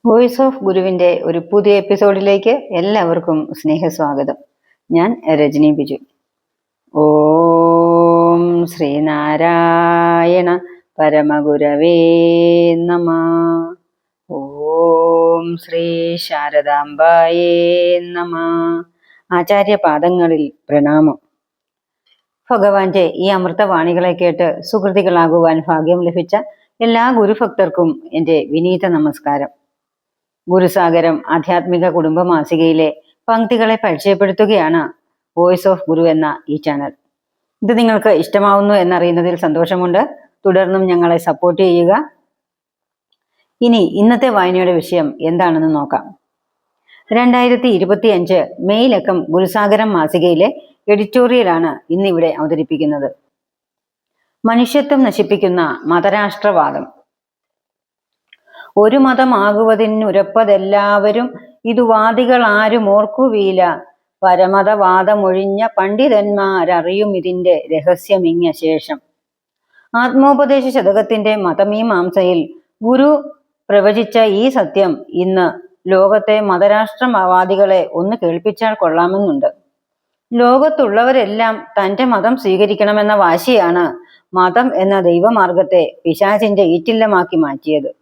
Voice of ഗുരുവിന്റെ ഒരു പുതിയ എപ്പിസോഡിലേക്ക് എല്ലാവർക്കും സ്നേഹസ്വാഗതം. ഞാൻ രജനി ബിജു. ഓം ശ്രീനാരായണ പരമഗുരവേ നമ. ഓം ശ്രീ ശാരദാംബായേ നമ. ആചാര്യപാദങ്ങളിൽ പ്രണാമം. ഭഗവാന്റെ ഈ അമൃതവാണികളെ കേട്ട് സുഹൃതികളാകുവാൻ ഭാഗ്യം ലഭിച്ച എല്ലാ ഗുരുഭക്തർക്കും എൻ്റെ വിനീത നമസ്കാരം. ഗുരുസാഗരം ആധ്യാത്മിക കുടുംബ മാസികയിലെ പങ്ക്തികളെ പരിചയപ്പെടുത്തുകയാണ് വോയിസ് ഓഫ് ഗുരു എന്ന ഈ ചാനൽ. ഇത് നിങ്ങൾക്ക് ഇഷ്ടമാവുന്നു എന്നറിയുന്നതിൽ സന്തോഷമുണ്ട്. തുടർന്നും ഞങ്ങളെ സപ്പോർട്ട് ചെയ്യുക. ഇനി ഇന്നത്തെ വായനയുടെ വിഷയം എന്താണെന്ന് നോക്കാം. 2025 മെയ് ലക്കം ഗുരുസാഗരം മാസികയിലെ എഡിറ്റോറിയലാണ് ഇന്നിവിടെ അവതരിപ്പിക്കുന്നത്. മനുഷ്യത്വം നശിപ്പിക്കുന്ന മതരാഷ്ട്രവാദം. ഒരു മതമാകുവതിനുരപ്പതെല്ലാവരും ഇതു വാദികൾ ആരും ഓർക്കുവീല. പരമതവാദമൊഴിഞ്ഞ പണ്ഡിതന്മാരറിയും ഇതിന്റെ രഹസ്യമിങ്ങ ശേഷം. ആത്മോപദേശ ശതകത്തിന്റെ മതമീമാംസയിൽ ഗുരു പ്രവചിച്ച ഈ സത്യം ഇന്ന് ലോകത്തെ മതരാഷ്ട്രവാദികളെ ഒന്ന് കേൾപ്പിച്ചാൽ കൊള്ളാമെന്നുണ്ട്. ലോകത്തുള്ളവരെല്ലാം തന്റെ മതം സ്വീകരിക്കണമെന്ന വാശിയാണ് മതം എന്ന ദൈവമാർഗത്തെ പിശാചിന്റെ ഈറ്റില്ലമാക്കി മാറ്റിയത്.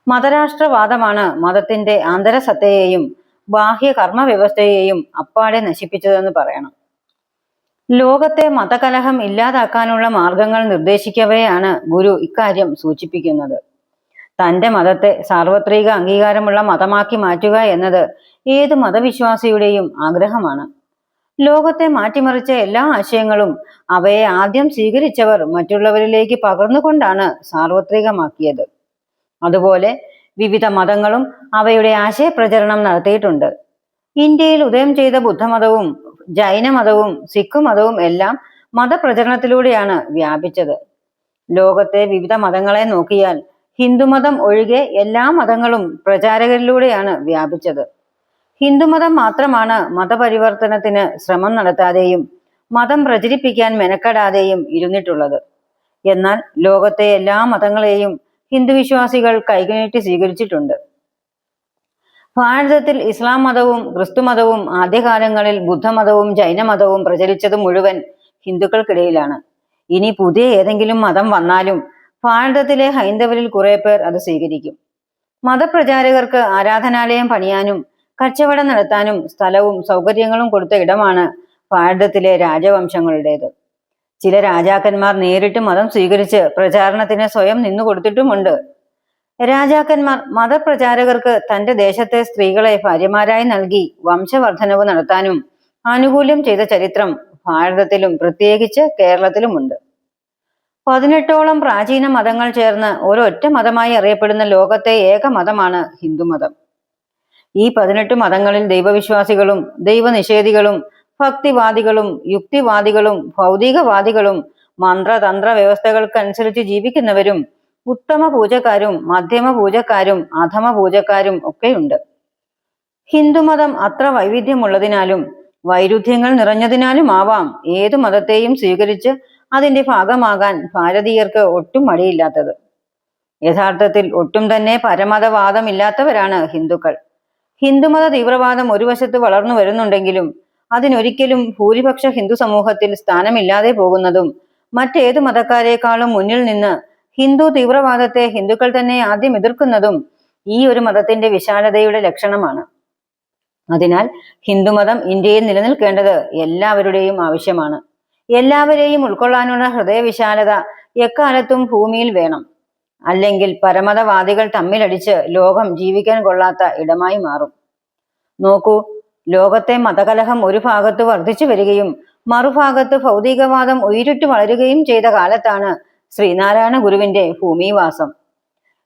മതരാഷ്ട്രവാദമാണ് മതത്തിന്റെ ആന്തരസത്തയെയും ബാഹ്യ കർമ്മവ്യവസ്ഥയെയും അപ്പാടെ നശിപ്പിച്ചതെന്ന് പറയണം. ലോകത്തെ മതകലഹം ഇല്ലാതാക്കാനുള്ള മാർഗങ്ങൾ നിർദ്ദേശിക്കവെയാണ് ഗുരു ഇക്കാര്യം സൂചിപ്പിക്കുന്നത്. തന്റെ മതത്തെ സാർവത്രിക അംഗീകാരമുള്ള മതമാക്കി മാറ്റുക എന്നത് ഏത് മതവിശ്വാസിയുടെയും ആഗ്രഹമാണ്. ലോകത്തെ മാറ്റിമറിച്ച എല്ലാ ആശയങ്ങളും അവയെ ആദ്യം സ്വീകരിച്ചവർ മറ്റുള്ളവരിലേക്ക് പകർന്നുകൊണ്ടാണ് സാർവത്രികമാക്കിയത്. അതുപോലെ വിവിധ മതങ്ങളും അവയുടെ ആശയപ്രചരണം നടത്തിയിട്ടുണ്ട്. ഇന്ത്യയിൽ ഉദയം ചെയ്ത ബുദ്ധമതവും ജൈനമതവും സിഖ് മതവും എല്ലാം മതപ്രചരണത്തിലൂടെയാണ് വ്യാപിച്ചത്. ലോകത്തെ വിവിധ മതങ്ങളെ നോക്കിയാൽ ഹിന്ദുമതം ഒഴികെ എല്ലാ മതങ്ങളും പ്രചാരകരിലൂടെയാണ് വ്യാപിച്ചത്. ഹിന്ദുമതം മാത്രമാണ് മതപരിവർത്തനത്തിന് ശ്രമം നടത്താതെയും മതം പ്രചരിപ്പിക്കാൻ മെനക്കെടാതെയും ഇരുന്നിട്ടുള്ളത്. എന്നാൽ ലോകത്തെ എല്ലാ മതങ്ങളെയും ഹിന്ദുവിശ്വാസികൾ കൈകനീട്ടി സ്വീകരിച്ചിട്ടുണ്ട്. ഭാരതത്തിൽ ഇസ്ലാം മതവും ക്രിസ്തുമതവും ആദ്യകാലങ്ങളിൽ ബുദ്ധമതവും ജൈനമതവും പ്രചരിച്ചത് മുഴുവൻ ഹിന്ദുക്കൾക്കിടയിലാണ്. ഇനി പുതിയ ഏതെങ്കിലും മതം വന്നാലും ഭാരതത്തിലെ ഹൈന്ദവരിൽ കുറെ പേർ അത് സ്വീകരിക്കും. മതപ്രചാരകർക്ക് ആരാധനാലയം പണിയാനും കച്ചവടം നടത്താനും സ്ഥലവും സൗകര്യങ്ങളും കൊടുത്ത ഇടമാണ് ഭാരതത്തിലെ രാജവംശങ്ങളുടേത്. ചില രാജാക്കന്മാർ നേരിട്ട് മതം സ്വീകരിച്ച് പ്രചാരണത്തിന് സ്വയം നിന്നു കൊടുത്തിട്ടുമുണ്ട്. രാജാക്കന്മാർ മതപ്രചാരകർക്ക് തന്റെ ദേശത്തെ സ്ത്രീകളെ ഭാര്യമാരായി നൽകി വംശവർദ്ധനവ് നടത്താനും ആനുകൂല്യം ചെയ്ത ചരിത്രം ഭാരതത്തിലും പ്രത്യേകിച്ച് കേരളത്തിലുമുണ്ട്. 18ഓളം പ്രാചീന മതങ്ങൾ ചേർന്ന് ഒരൊറ്റ മതമായി അറിയപ്പെടുന്ന ലോകത്തെ ഏക മതമാണ് ഹിന്ദുമതം. ഈ 18 മതങ്ങളിൽ ദൈവവിശ്വാസികളും ദൈവനിഷേധികളും ഭക്തിവാദികളും യുക്തിവാദികളും ഭൗതികവാദികളും മന്ത്രതന്ത്ര വ്യവസ്ഥകൾക്കനുസരിച്ച് ജീവിക്കുന്നവരും ഉത്തമ പൂജക്കാരും മധ്യമ പൂജക്കാരും അധമ പൂജക്കാരും ഒക്കെയുണ്ട്. ഹിന്ദുമതം അത്ര വൈവിധ്യമുള്ളതിനാലും വൈരുദ്ധ്യങ്ങൾ നിറഞ്ഞതിനാലുമാവാം ഏതു മതത്തെയും സ്വീകരിച്ച് അതിന്റെ ഭാഗമാകാൻ ഭാരതീയർക്ക് ഒട്ടും മടിയില്ലാത്തത്. യഥാർത്ഥത്തിൽ ഒട്ടും തന്നെ പരമതവാദമില്ലാത്തവരാണ് ഹിന്ദുക്കൾ. ഹിന്ദുമത തീവ്രവാദം ഒരു വശത്ത് വളർന്നു വരുന്നുണ്ടെങ്കിലും അതിനൊരിക്കലും ഭൂരിപക്ഷ ഹിന്ദു സമൂഹത്തിൽ സ്ഥാനമില്ലാതെ പോകുന്നതും മറ്റേതു മതക്കാരേക്കാളും മുന്നിൽ നിന്ന് ഹിന്ദു തീവ്രവാദത്തെ ഹിന്ദുക്കൾ തന്നെ ആദ്യം എതിർക്കുന്നതും ഈ ഒരു മതത്തിന്റെ വിശാലതയുടെ ലക്ഷണമാണ്. അതിനാൽ ഹിന്ദുമതം ഇന്ത്യയിൽ നിലനിൽക്കേണ്ടത് എല്ലാവരുടെയും ആവശ്യമാണ്. എല്ലാവരെയും ഉൾക്കൊള്ളാനുള്ള ഹൃദയവിശാലത എക്കാലത്തും ഭൂമിയിൽ വേണം. അല്ലെങ്കിൽ പരമതവാദികൾ തമ്മിലടിച്ച് ലോകം ജീവിക്കാൻ കൊള്ളാത്ത ഇടമായി മാറും. നോക്കൂ, ലോകത്തെ മതകലഹം ഒരു ഭാഗത്ത് വർദ്ധിച്ചു വരികയും മറുഭാഗത്ത് ഭൗതികവാദം ഉയരിട്ട് വളരുകയും ചെയ്ത കാലത്താണ് ശ്രീനാരായണ ഗുരുവിന്റെ ഭൂമിവാസം.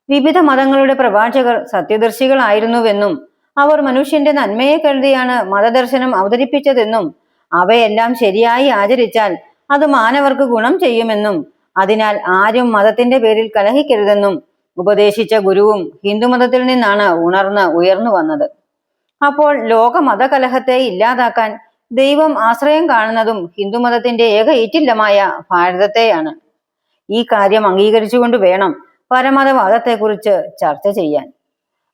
വിവിധ മതങ്ങളുടെ പ്രവാചകർ സത്യദർശികളായിരുന്നുവെന്നും അവർ മനുഷ്യന്റെ നന്മയെ കരുതിയാണ് മതദർശനം അവതരിപ്പിച്ചതെന്നും അവയെല്ലാം ശരിയായി ആചരിച്ചാൽ അത് മാനവർക്ക് ഗുണം ചെയ്യുമെന്നും അതിനാൽ ആരും മതത്തിന്റെ പേരിൽ കലഹിക്കരുതെന്നും ഉപദേശിച്ച ഗുരുവും ഹിന്ദുമതത്തിൽ നിന്നാണ് ഉയർന്നു വന്നത്. അപ്പോൾ ലോക മതകലഹത്തെ ഇല്ലാതാക്കാൻ ദൈവം ആശ്രയം കാണുന്നതും ഹിന്ദുമതത്തിന്റെ ഏക ഈറ്റില്ലമായ ഭാരതത്തെയാണ്. ഈ കാര്യം അംഗീകരിച്ചുകൊണ്ട് വേണം പരമതവാദത്തെക്കുറിച്ച് ചർച്ച ചെയ്യാൻ.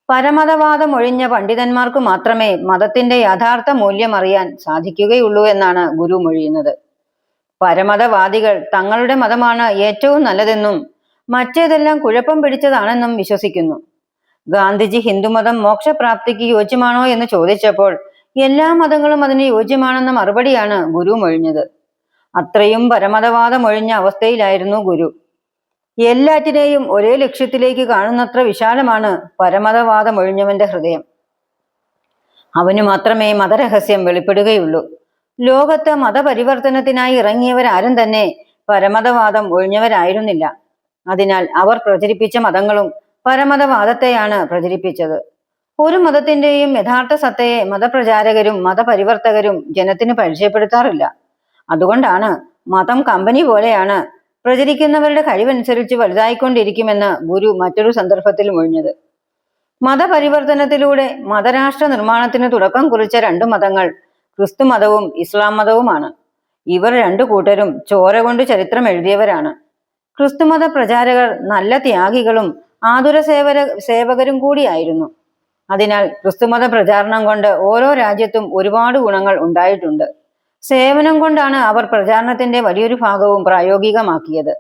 പരമതവാദമൊഴിഞ്ഞ പണ്ഡിതന്മാർക്ക് മാത്രമേ മതത്തിന്റെ യഥാർത്ഥ മൂല്യം അറിയാൻ സാധിക്കുകയുള്ളൂ എന്നാണ് ഗുരു മൊഴിയുന്നത്. പരമതവാദികൾ തങ്ങളുടെ മതമാണ് ഏറ്റവും നല്ലതെന്നും മറ്റേതെല്ലാം കുഴപ്പം പിടിച്ചതാണെന്നും വിശ്വസിക്കുന്നു. ഗാന്ധിജി ഹിന്ദുമതം മോക്ഷപ്രാപ്തിക്ക് യോജ്യമാണോ എന്ന് ചോദിച്ചപ്പോൾ എല്ലാ മതങ്ങളും അതിന് യോജ്യമാണെന്ന മറുപടിയാണ് ഗുരു മൊഴിഞ്ഞത്. അത്രയും പരമതവാദമൊഴിഞ്ഞ അവസ്ഥയിലായിരുന്നു ഗുരു. എല്ലാറ്റിനെയും ഒരേ ലക്ഷ്യത്തിലേക്ക് കാണുന്നത്ര വിശാലമാണ് പരമതവാദമൊഴിഞ്ഞവന്റെ ഹൃദയം. അവന് മാത്രമേ മതരഹസ്യം വെളിപ്പെടുകയുള്ളൂ. ലോകത്ത് മതപരിവർത്തനത്തിനായി ഇറങ്ങിയവരാരും തന്നെ പരമതവാദം ഒഴിഞ്ഞവരായിരുന്നില്ല. അതിനാൽ അവർ പ്രചരിപ്പിച്ച മതങ്ങളും പരമതവാദത്തെയാണ് പ്രചരിപ്പിച്ചത്. ഒരു മതത്തിന്റെയും യഥാർത്ഥ സത്തയെ മതപ്രചാരകരും മതപരിവർത്തകരും ജനത്തിന് പരിചയപ്പെടുത്താറില്ല. അതുകൊണ്ടാണ് മതം കമ്പനി പോലെയാണ്, പ്രചരിക്കുന്നവരുടെ കഴിവനുസരിച്ച് വലുതായിക്കൊണ്ടിരിക്കുമെന്ന് ഗുരു മറ്റൊരു സന്ദർഭത്തിൽ മൊഴിഞ്ഞത്. മതപരിവർത്തനത്തിലൂടെ മതരാഷ്ട്ര നിർമ്മാണത്തിന് തുടക്കം കുറിച്ച രണ്ടു മതങ്ങൾ ക്രിസ്തു മതവും ഇസ്ലാം മതവുമാണ്. ഇവർ രണ്ടു കൂട്ടരും ചോര കൊണ്ട് ചരിത്രം എഴുതിയവരാണ്. ക്രിസ്തുമത പ്രചാരകർ നല്ല ത്യാഗികളും ആതുര സേവകരും കൂടിയായിരുന്നു. അതിനാൽ ക്രിസ്തുമത പ്രചാരണം കൊണ്ട് ഓരോ രാജ്യത്തും ഒരുപാട് ഗുണങ്ങൾ ഉണ്ടായിട്ടുണ്ട്. സേവനം കൊണ്ടാണ് അവർ പ്രചാരണത്തിന്റെ വലിയൊരു ഭാഗവും പ്രായോഗികമാക്കിയത്.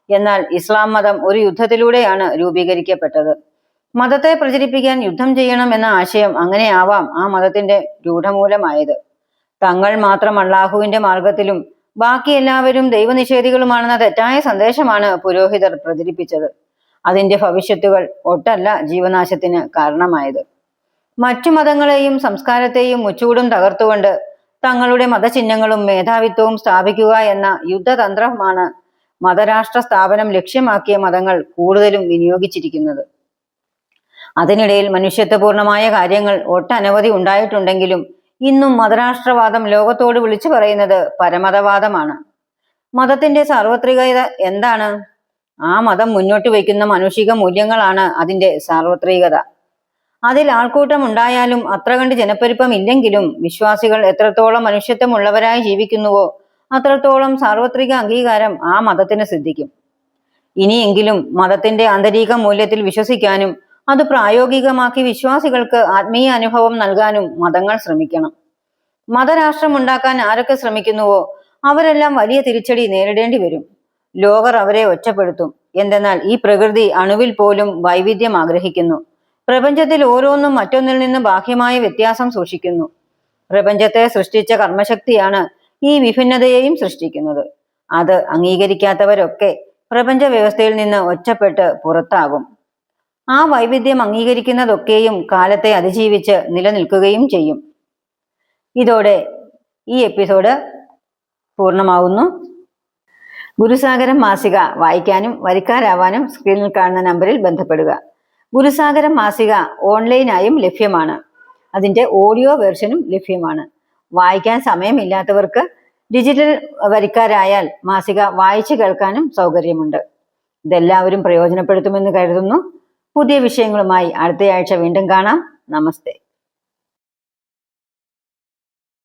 എന്നാൽ ഇസ്ലാം മതം ഒരു യുദ്ധത്തിലൂടെയാണ് രൂപീകരിക്കപ്പെട്ടത്. മതത്തെ പ്രചരിപ്പിക്കാൻ യുദ്ധം ചെയ്യണം എന്ന ആശയം അങ്ങനെയാവാം ആ മതത്തിന്റെ രൂഢമൂലമായത്. തങ്ങൾ മാത്രം അള്ളാഹുവിന്റെ മാർഗത്തിലും ബാക്കി എല്ലാവരും ദൈവനിഷേധികളുമാണെന്ന തെറ്റായ സന്ദേശമാണ് പുരോഹിതർ പ്രചരിപ്പിച്ചത്. അതിന്റെ ഭവിഷ്യത്തുകൾ ഒട്ടല്ല ജീവനാശത്തിന് കാരണമായത്. മറ്റു മതങ്ങളെയും സംസ്കാരത്തെയും മുച്ചൂടും തകർത്തുകൊണ്ട് തങ്ങളുടെ മതചിഹ്നങ്ങളും മേധാവിത്വവും സ്ഥാപിക്കുക എന്ന യുദ്ധതന്ത്രമാണ് മതരാഷ്ട്ര സ്ഥാപനം ലക്ഷ്യമാക്കിയ മതങ്ങൾ കൂടുതലും വിനിയോഗിച്ചിരിക്കുന്നത്. അതിനിടയിൽ മനുഷ്യത്വപൂർണമായ കാര്യങ്ങൾ ഒട്ടനവധി ഉണ്ടായിട്ടുണ്ടെങ്കിലും ഇന്നും മതരാഷ്ട്രവാദം ലോകത്തോട് വിളിച്ചു പറയുന്നത് പരമതവാദമാണ്. മതത്തിന്റെ സാർവത്രികത എന്താണ്? ആ മതം മുന്നോട്ട് വയ്ക്കുന്ന മാനുഷിക മൂല്യങ്ങളാണ് അതിന്റെ സാർവത്രികത. അതിൽ ആൾക്കൂട്ടം ഉണ്ടായാലും അത്ര കണ്ട് ജനപ്പെരുപ്പം ഇല്ലെങ്കിലും വിശ്വാസികൾ എത്രത്തോളം മനുഷ്യത്വമുള്ളവരായി ജീവിക്കുന്നുവോ അത്രത്തോളം സാർവത്രിക അംഗീകാരം ആ മതത്തിന് സിദ്ധിക്കും. ഇനിയെങ്കിലും മതത്തിന്റെ ആന്തരിക മൂല്യത്തിൽ വിശ്വസിക്കാനും അത് പ്രായോഗികമാക്കി വിശ്വാസികൾക്ക് ആത്മീയ അനുഭവം നൽകാനും മതങ്ങൾ ശ്രമിക്കണം. മതരാഷ്ട്രമുണ്ടാക്കാൻ ആരൊക്കെ ശ്രമിക്കുന്നുവോ അവരെല്ലാം വലിയ തിരിച്ചടി നേരിടേണ്ടി വരും. ലോകർ അവരെ ഒറ്റപ്പെടുത്തും. എന്തെന്നാൽ ഈ പ്രകൃതി അണുവിൽ പോലും വൈവിധ്യം ആഗ്രഹിക്കുന്നു. പ്രപഞ്ചത്തിൽ ഓരോന്നും മറ്റൊന്നിൽ നിന്ന് ബാഹ്യമായ വ്യത്യാസം സൂക്ഷിക്കുന്നു. പ്രപഞ്ചത്തെ സൃഷ്ടിച്ച കർമ്മശക്തിയാണ് ഈ വിഭിന്നതയെയും സൃഷ്ടിക്കുന്നത്. അത് അംഗീകരിക്കാത്തവരൊക്കെ പ്രപഞ്ച വ്യവസ്ഥയിൽ നിന്ന് ഒറ്റപ്പെട്ട് പുറത്താകും. ആ വൈവിധ്യം അംഗീകരിക്കുന്നതൊക്കെയും കാലത്തെ അതിജീവിച്ച് നിലനിൽക്കുകയും ചെയ്യും. ഇതോടെ ഈ എപ്പിസോഡ് പൂർണ്ണമാവുന്നു. ഗുരുസാഗരം മാസിക വായിക്കാനും വരിക്കാരാവാനും സ്ക്രീനിൽ കാണുന്ന നമ്പറിൽ ബന്ധപ്പെടുക. ഗുരുസാഗരം മാസിക ഓൺലൈനായും ലഭ്യമാണ്. അതിൻ്റെ ഓഡിയോ വേർഷനും ലഭ്യമാണ്. വായിക്കാൻ സമയമില്ലാത്തവർക്ക് ഡിജിറ്റൽ വരിക്കാരായാൽ മാസിക വായിച്ചു കേൾക്കാനും സൗകര്യമുണ്ട്. ഇതെല്ലാവരും പ്രയോജനപ്പെടുത്തുമെന്ന് കരുതുന്നു. പുതിയ വിഷയങ്ങളുമായി അടുത്തയാഴ്ച വീണ്ടും കാണാം. നമസ്തേ.